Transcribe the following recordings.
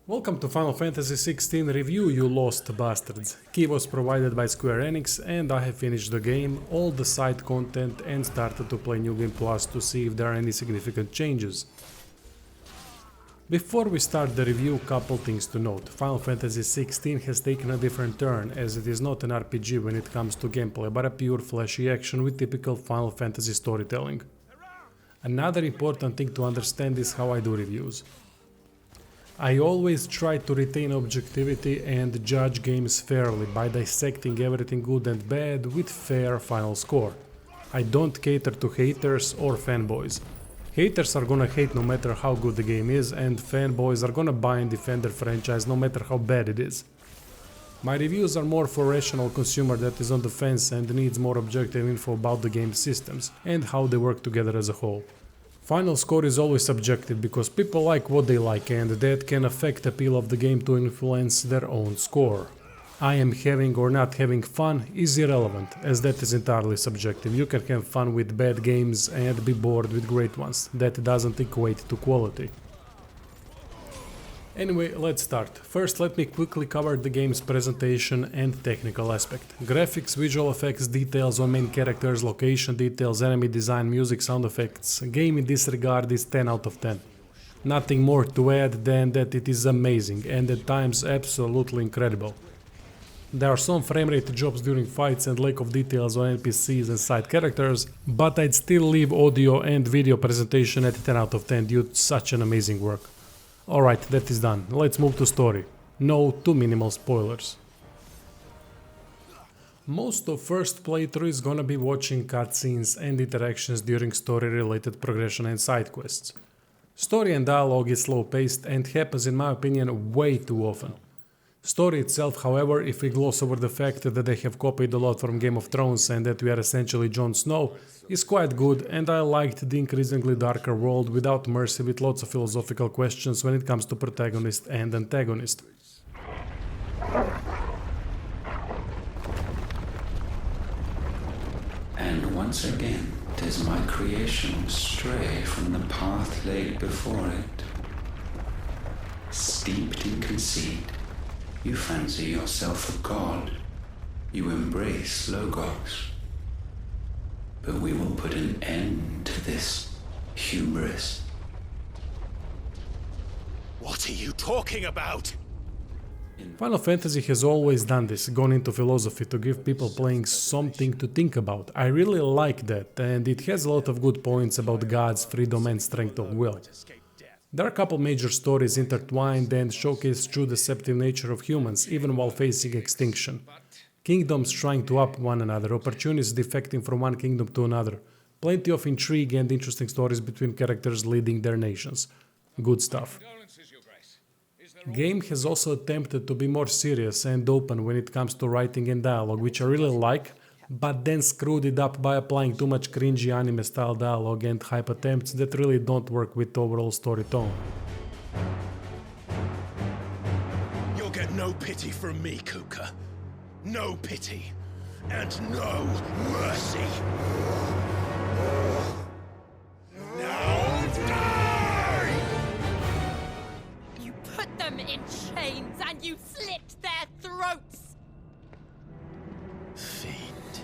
Welcome to Final Fantasy XVI review, you lost bastards. Key was provided by Square Enix and I have finished the game, all the side content and started to play New Game Plus to see if there are any significant changes. Before we start the review, couple things to note. Final Fantasy XVI has taken a different turn as it is not an RPG when it comes to gameplay, but a pure flashy action with typical Final Fantasy storytelling. Another important thing to understand is how I do reviews. I always try to retain objectivity and judge games fairly by dissecting everything good and bad with fair final score. I don't cater to haters or fanboys. Haters are gonna hate no matter how good the game is, and fanboys are gonna buy and defend their franchise no matter how bad it is. My reviews are more for rational consumer that is on the fence and needs more objective info about the game's systems and how they work together as a whole. Final score is always subjective because people like what they like and that can affect the appeal of the game to influence their own score. I am having or not having fun is irrelevant, as that is entirely subjective. You can have fun with bad games and be bored with great ones. That doesn't equate to quality. Anyway, let's start. First, let me quickly cover the game's presentation and technical aspect. Graphics, visual effects, details on main characters, location details, enemy design, music, sound effects. Game in this regard is 10 out of 10. Nothing more to add than that it is amazing and at times absolutely incredible. There are some framerate drops during fights and lack of details on NPCs and side characters, but I'd still leave audio and video presentation at 10 out of 10 due to such an amazing work. Alright, that is done. Let's move to story. No too minimal spoilers. Most of first playthrough is gonna be watching cutscenes and interactions during story related progression and side quests. Story and dialogue is slow paced and happens in my opinion way too often. Story itself, however, if we gloss over the fact that they have copied a lot from Game of Thrones and that we are essentially Jon Snow, is quite good, and I liked the increasingly darker world without mercy with lots of philosophical questions when it comes to protagonist and antagonist. And once again does my creation stray from the path laid before it. Steeped in conceit, you fancy yourself a god. You embrace Logos. But we will put an end to this hubris. What are you talking about? Final Fantasy has always done this, gone into philosophy to give people playing something to think about. I really like that, and it has a lot of good points about God's freedom and strength of will. There are a couple major stories intertwined and showcase true deceptive nature of humans, even while facing extinction. Kingdoms trying to up one another, opportunities defecting from one kingdom to another. Plenty of intrigue and interesting stories between characters leading their nations. Good stuff. Game has also attempted to be more serious and open when it comes to writing and dialogue, which I really like, but then screwed it up by applying too much cringy anime style dialogue and hype attempts that really don't work with overall story tone. You'll get no pity from me, Kuka. No pity. And no mercy. Now die! You put them in chains and you slit their throats! Fiend.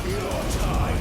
Your time.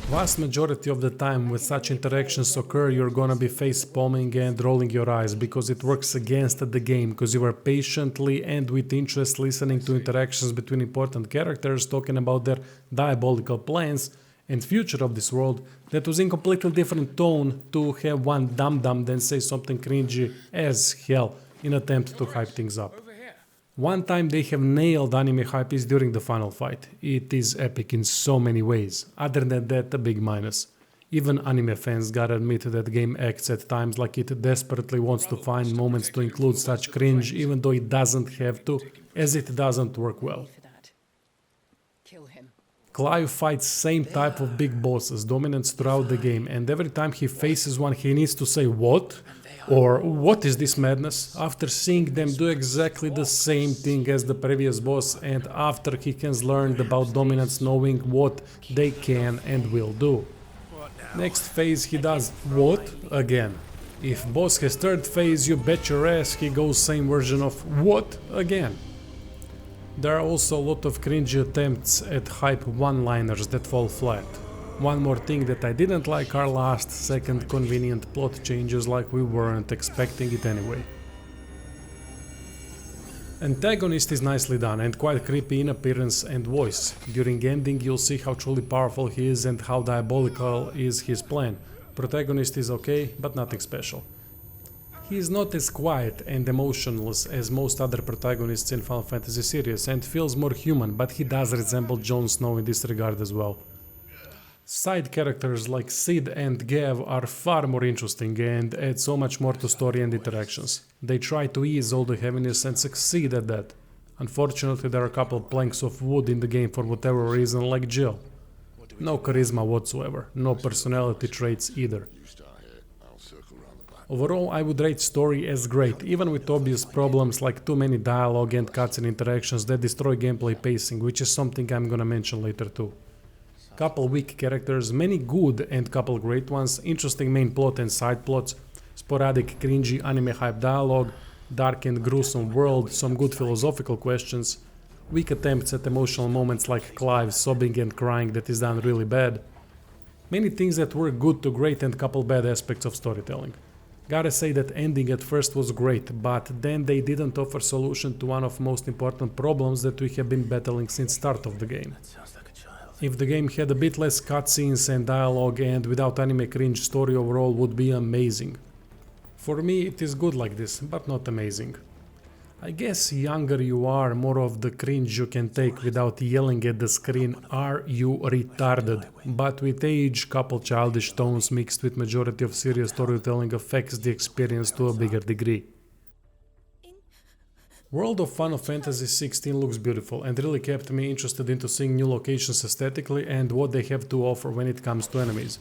Vast majority of the time when such interactions occur, you're gonna be face palming and rolling your eyes because it works against the game, because you are patiently and with interest listening to interactions between important characters talking about their diabolical plans and future of this world that was in completely different tone to have one dum-dum then say something cringy as hell in attempt to hype things up. One time they have nailed anime hype is during the final fight. It is epic in so many ways. Other than that, a big minus. Even anime fans gotta admit that the game acts at times like it desperately wants to find moments to include such cringe even though it doesn't have to, as it doesn't work well. Clive fights same type of big bosses, dominance throughout the game, and every time he faces one he needs to say what? Or what is this madness? After seeing them do exactly the same thing as the previous boss and after he has learned about dominance, knowing what they can and will do. Next phase he does what again? If boss has third phase, you bet your ass he goes same version of what again? There are also a lot of cringy attempts at hype one-liners that fall flat. One more thing that I didn't like are last second convenient plot changes like we weren't expecting it anyway. Antagonist is nicely done and quite creepy in appearance and voice. During ending you'll see how truly powerful he is and how diabolical is his plan. Protagonist is okay, but nothing special. He is not as quiet and emotionless as most other protagonists in Final Fantasy series and feels more human, but he does resemble Jon Snow in this regard as well. Side characters like Sid and Gav are far more interesting and add so much more to story and interactions. They try to ease all the heaviness and succeed at that. Unfortunately, there are a couple planks of wood in the game for whatever reason, like Jill. No charisma whatsoever, no personality traits either. Overall, I would rate story as great, even with obvious problems like too many dialogue and cutscene interactions that destroy gameplay pacing, which is something I'm gonna mention later too. Couple weak characters, many good and couple great ones, interesting main plot and side plots, sporadic cringy anime hype dialogue, dark and gruesome world, some good philosophical questions, weak attempts at emotional moments like Clive sobbing and crying that is done really bad. Many things that were good to great and couple bad aspects of storytelling. Gotta say that ending at first was great, but then they didn't offer solution to one of most important problems that we have been battling since start of the game. If the game had a bit less cutscenes and dialogue and without anime cringe, story overall would be amazing. For me it is good like this, but not amazing. I guess younger you are, more of the cringe you can take without yelling at the screen, "Are you retarded?" But with age, couple childish tones mixed with majority of serious storytelling affects the experience to a bigger degree. World of Final Fantasy XVI looks beautiful and really kept me interested into seeing new locations aesthetically and what they have to offer when it comes to enemies.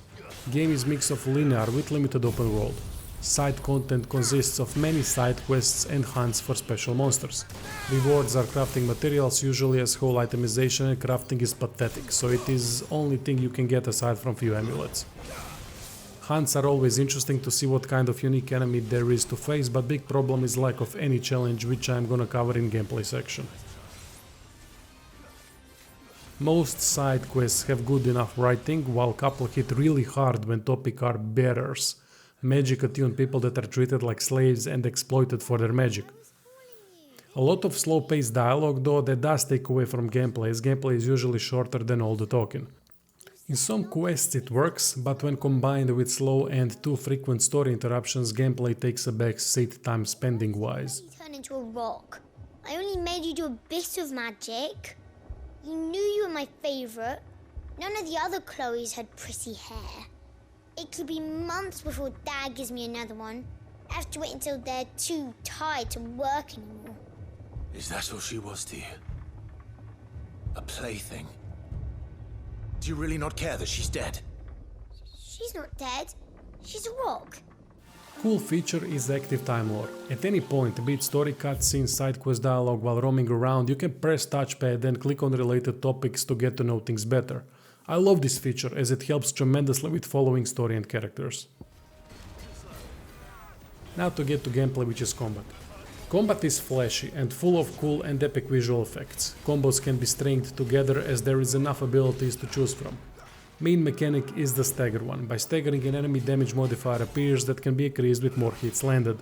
Game is mix of linear with limited open world. Side content consists of many side quests and hunts for special monsters. Rewards are crafting materials, usually as whole itemization, and crafting is pathetic, so it is only thing you can get aside from few amulets. Hunts are always interesting to see what kind of unique enemy there is to face, but big problem is lack of any challenge, which I'm gonna cover in gameplay section. Most side quests have good enough writing, while couple hit really hard when topic are bearers, magic attuned people that are treated like slaves and exploited for their magic. A lot of slow paced dialogue though that does take away from gameplay, as gameplay is usually shorter than all the talking. In some quests it works, but when combined with slow and too frequent story interruptions, gameplay takes a back seat time spending wise. You turned into a rock. I only made you do a bit of magic. You knew you were my favorite. None of the other Chloes had pretty hair. It could be months before Dad gives me another one. I have to wait until they're too tired to work anymore. Is that all she was to you? A plaything? Do you really not care that she's dead? She's not dead. She's a rock. Cool feature is active time lore. At any point, be it story cutscenes, side quest dialogue while roaming around, you can press touchpad and click on related topics to get to know things better. I love this feature as it helps tremendously with following story and characters. Now to get to gameplay, which is combat. Combat is flashy and full of cool and epic visual effects. Combos can be stringed together as there is enough abilities to choose from. Main mechanic is the stagger one. By staggering, an enemy damage modifier appears that can be increased with more hits landed.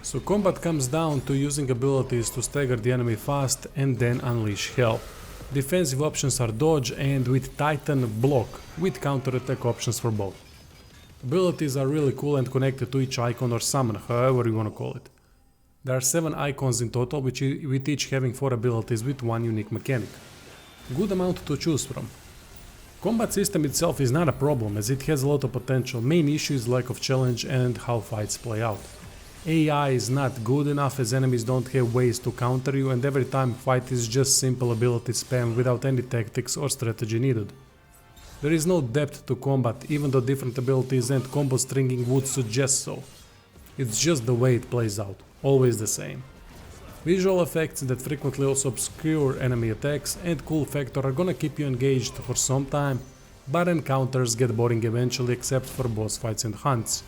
So combat comes down to using abilities to stagger the enemy fast and then unleash hell. Defensive options are dodge and with Titan block, with counter-attack options for both. Abilities are really cool and connected to each icon or summon, however you wanna call it. There are 7 icons in total, with each having 4 abilities with one unique mechanic. Good amount to choose from. Combat system itself is not a problem as it has a lot of potential. Main issue is lack of challenge and how fights play out. AI is not good enough as enemies don't have ways to counter you and every time fight is just simple ability spam without any tactics or strategy needed. There is no depth to combat even though different abilities and combo stringing would suggest so. It's just the way it plays out, always the same. Visual effects that frequently also obscure enemy attacks and cool factor are gonna keep you engaged for some time, but encounters get boring eventually except for boss fights and hunts.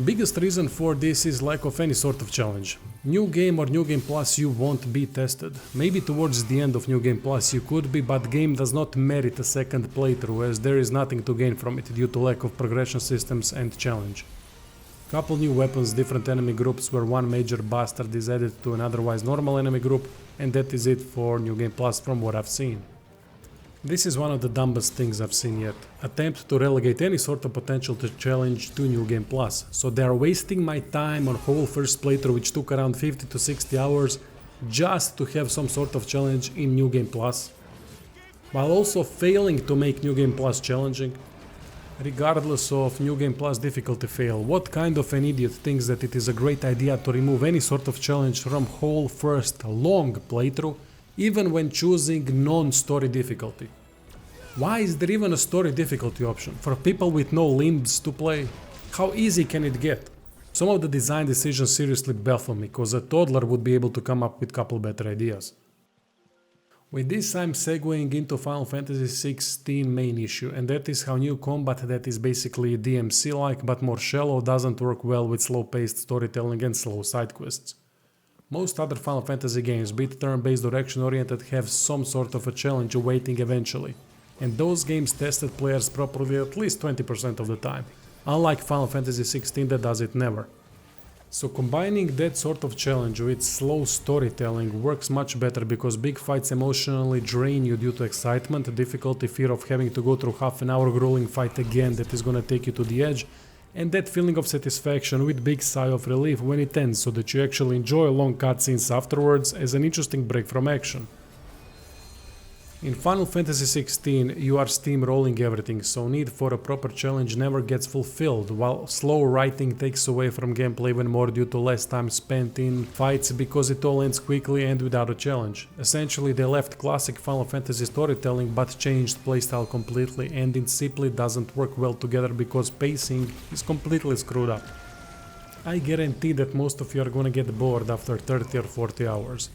Biggest reason for this is lack of any sort of challenge. New game or New Game Plus you won't be tested. Maybe towards the end of New Game Plus you could be, but game does not merit a second playthrough as there is nothing to gain from it due to lack of progression systems and challenge. Couple new weapons, different enemy groups where one major bastard is added to an otherwise normal enemy group, and that is it for New Game Plus from what I've seen. This is one of the dumbest things I've seen yet. Attempt to relegate any sort of potential to challenge to New Game Plus. So they are wasting my time on whole first playthrough which took around 50 to 60 hours just to have some sort of challenge in New Game Plus. While also failing to make New Game Plus challenging. Regardless of New Game Plus difficulty fail, what kind of an idiot thinks that it is a great idea to remove any sort of challenge from whole first long playthrough, even when choosing non-story difficulty? Why is there even a story difficulty option for people with no limbs to play? How easy can it get? Some of the design decisions seriously baffle me, cause a toddler would be able to come up with couple better ideas. With this I'm segueing into Final Fantasy XVI main issue, and that is how new combat that is basically DMC-like but more shallow doesn't work well with slow-paced storytelling and slow side quests. Most other Final Fantasy games, be it turn-based or action-oriented, have some sort of a challenge awaiting eventually, and those games tested players properly at least 20% of the time, unlike Final Fantasy XVI that does it never. So combining that sort of challenge with slow storytelling works much better because big fights emotionally drain you due to excitement, difficulty, fear of having to go through half an hour grueling fight again that is gonna take you to the edge, and that feeling of satisfaction with big sigh of relief when it ends so that you actually enjoy long cutscenes afterwards as an interesting break from action. In Final Fantasy XVI you are steamrolling everything, so need for a proper challenge never gets fulfilled, while slow writing takes away from gameplay even more due to less time spent in fights because it all ends quickly and without a challenge. Essentially they left classic Final Fantasy storytelling but changed playstyle completely, and it simply doesn't work well together because pacing is completely screwed up. I guarantee that most of you are gonna get bored after 30 or 40 hours.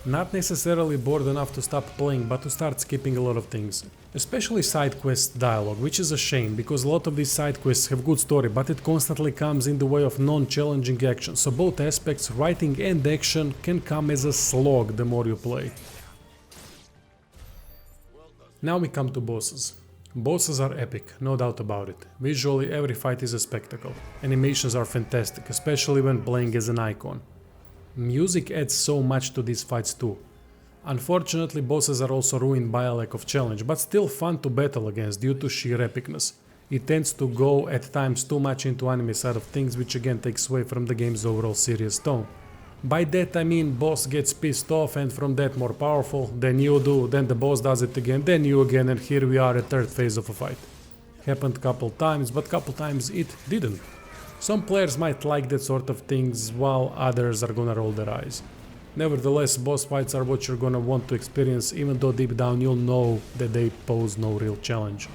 Not necessarily bored enough to stop playing, but to start skipping a lot of things. Especially side quest dialogue, which is a shame, because a lot of these side quests have good story, but it constantly comes in the way of non-challenging action, so both aspects, writing and action, can come as a slog the more you play. Now we come to bosses. Bosses are epic, no doubt about it. Visually every fight is a spectacle. Animations are fantastic, especially when playing as an icon. Music adds so much to these fights too. Unfortunately, bosses are also ruined by a lack of challenge, but still fun to battle against due to sheer epicness. It tends to go at times too much into anime side of things, which again takes away from the game's overall serious tone. By that I mean boss gets pissed off and from that more powerful, then you do, then the boss does it again, then you again, and here we are at third phase of a fight. Happened couple times, but couple times it didn't. Some players might like that sort of things, while others are gonna roll their eyes. Nevertheless, boss fights are what you're gonna want to experience, even though deep down you'll know that they pose no real challenge.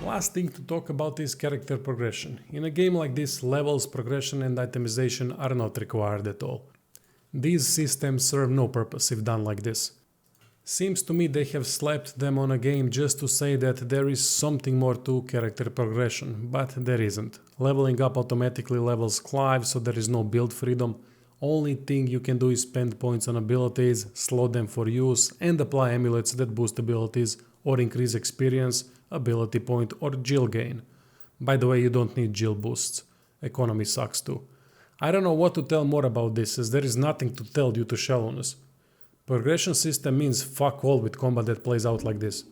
Last thing to talk about is character progression. In a game like this, levels, progression and itemization are not required at all. These systems serve no purpose if done like this. Seems to me they have slapped them on a game just to say that there is something more to character progression, but there isn't. Leveling up automatically levels Clive, so there is no build freedom. Only thing you can do is spend points on abilities, slot them for use, and apply amulets that boost abilities or increase experience, ability point or Jill gain. By the way, you don't need Jill boosts. Economy sucks too. I don't know what to tell more about this, as there is nothing to tell due to shallowness. Progression system means fuck all with combat that plays out like this.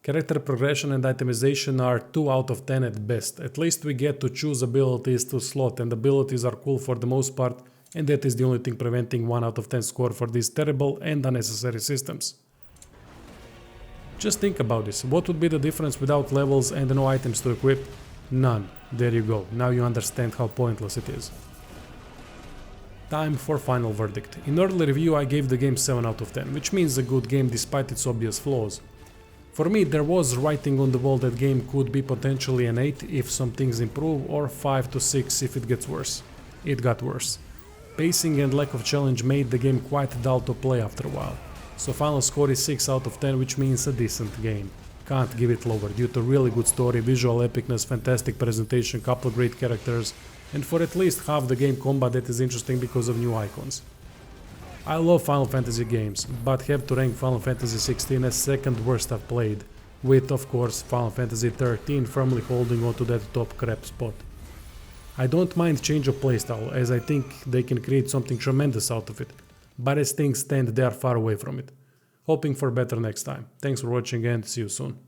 Character progression and itemization are 2 out of 10 at best. At least we get to choose abilities to slot, and abilities are cool for the most part, and that is the only thing preventing 1 out of 10 score for these terrible and unnecessary systems. Just think about this, what would be the difference without levels and no items to equip? None. There you go, now you understand how pointless it is. Time for final verdict. In early review I gave the game 7 out of 10, which means a good game despite its obvious flaws. For me there was writing on the wall that game could be potentially an 8 if some things improve, or 5 to 6 if it gets worse. It got worse. Pacing and lack of challenge made the game quite dull to play after a while. So final score is 6 out of 10, which means a decent game. Can't give it lower due to really good story, visual epicness, fantastic presentation, couple great characters, and for at least half the game combat that is interesting because of new icons. I love Final Fantasy games, but have to rank Final Fantasy 16 as second worst I've played, with of course Final Fantasy 13 firmly holding on to that top crap spot. I don't mind change of playstyle, as I think they can create something tremendous out of it, but as things stand they are far away from it. Hoping for better next time. Thanks for watching and see you soon.